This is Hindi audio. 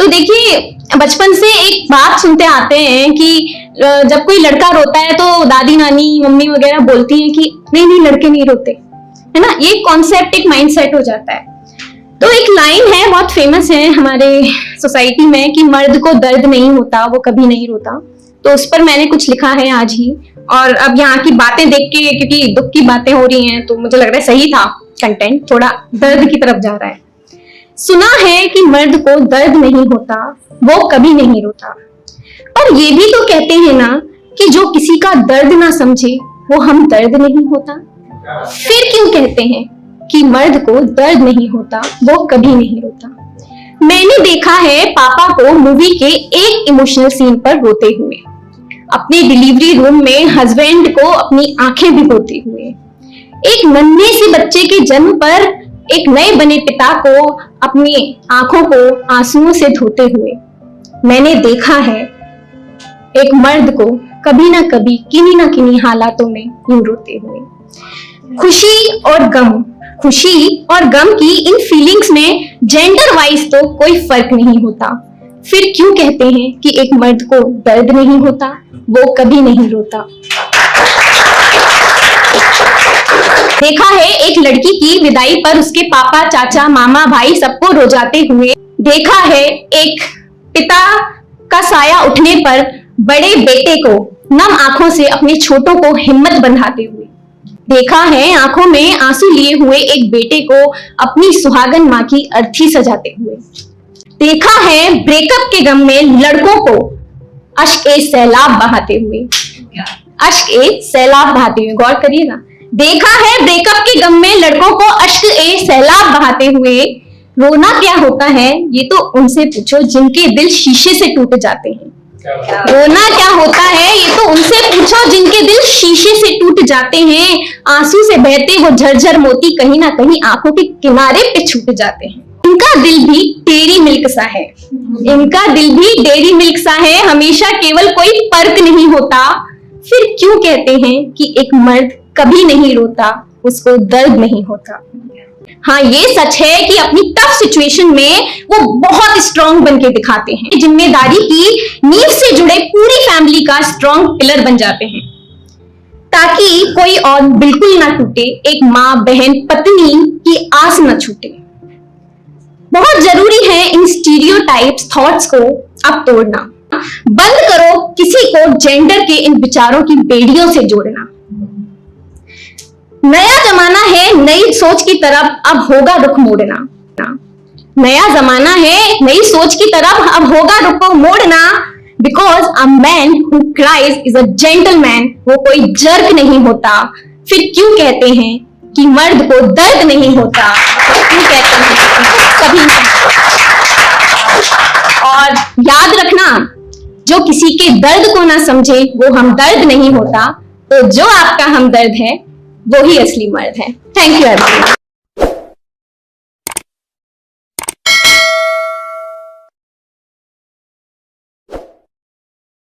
तो देखिए, बचपन से एक बात सुनते आते हैं कि जब कोई लड़का रोता है तो दादी नानी मम्मी वगैरह बोलती हैं कि नहीं नहीं लड़के नहीं रोते, है ना। ये कॉन्सेप्ट एक माइंडसेट हो जाता है। तो एक लाइन है बहुत फेमस है हमारे सोसाइटी में कि मर्द को दर्द नहीं होता, वो कभी नहीं रोता। तो उस पर मैंने कुछ लिखा है आज ही। और अब यहाँ की बातें देख के, क्योंकि दुख की बातें हो रही हैं, तो मुझे लग रहा है सही था कंटेंट, थोड़ा दर्द की तरफ जा रहा है। सुना है कि मर्द को दर्द नहीं होता, वो कभी नहीं रोता। और ये भी तो कहते हैं ना कि जो किसी का दर्द ना समझे वो हम दर्द नहीं होता। फिर क्यों कहते हैं कि मर्द को दर्द नहीं होता, वो कभी नहीं रोता। मैंने देखा है पापा को मूवी के एक इमोशनल सीन पर रोते हुए, अपने डिलीवरी रूम में हस्बैंड को अपनी आंखें भिगोते हुए, एक नन्हे से बच्चे के जन्म पर एक नए बने पिता को अपनी आंखों को आंसुओं से धोते हुए। मैंने देखा है एक मर्द को कभी ना कभी किन्हीं ना किन्हीं हालातों में यूं रोते हुए। खुशी और गम की इन फीलिंग्स में जेंडर वाइज तो कोई फर्क नहीं होता। फिर क्यों कहते हैं कि एक मर्द को दर्द नहीं होता, वो कभी नहीं रोता। देखा है एक लड़की की विदाई पर उसके पापा चाचा मामा भाई सबको रोजाते हुए। देखा है एक पिता का साया उठने पर बड़े बेटे को नम आंखों से अपने छोटों को हिम्मत बंधाते हुए। देखा है आंखों में आंसू लिए हुए एक बेटे को अपनी सुहागन मां की अर्थी सजाते हुए। देखा है ब्रेकअप के गम में लड़कों को अश्क ए सैलाब बहाते हुए, गौर करिएगा। देखा है ब्रेकअप के गम में लड़कों को अश्क ए सैलाब बहाते हुए। रोना क्या होता है ये तो उनसे पूछो जिनके दिल शीशे से टूट जाते हैं। रोना क्या होता है ये तो उनसे पूछो जिनके दिल शीशे से टूट जाते हैं। आंसू से बहते वो झरझर मोती कहीं ना कहीं आंखों के किनारे पे छूट जाते हैं। इनका दिल भी डेयरी मिल्क सा है, हमेशा केवल कोई फर्क नहीं होता। फिर क्यों कहते हैं कि एक मर्द कभी नहीं रोता, उसको दर्द नहीं होता। हाँ, ये सच है कि अपनी टफ सिचुएशन में वो बहुत स्ट्रांग बन के दिखाते हैं। जिम्मेदारी की नींव से जुड़े पूरी फैमिली का स्ट्रांग पिलर बन जाते हैं ताकि कोई और बिल्कुल ना टूटे, एक माँ बहन पत्नी की आस न छूटे। बहुत जरूरी है इन स्टीरियोटाइप्स थॉट्स को अब तोड़ना। बंद करो किसी को जेंडर के इन विचारों की बेड़ियों से जोड़ना। नया जमाना है नई सोच की तरफ अब होगा रुख मोड़ना। नया जमाना है नई सोच की तरफ अब होगा रुख मोड़ना। Because a man who cries is a gentleman, वो कोई जर्क नहीं होता। फिर क्यों कहते हैं कि मर्द को दर्द नहीं होता, क्यों कहते हैं कभी नहीं। और याद रखना, जो किसी के दर्द को ना समझे वो हमदर्द नहीं होता। तो जो आपका हमदर्द है वो ही असली मर्द है। Thank you everyone.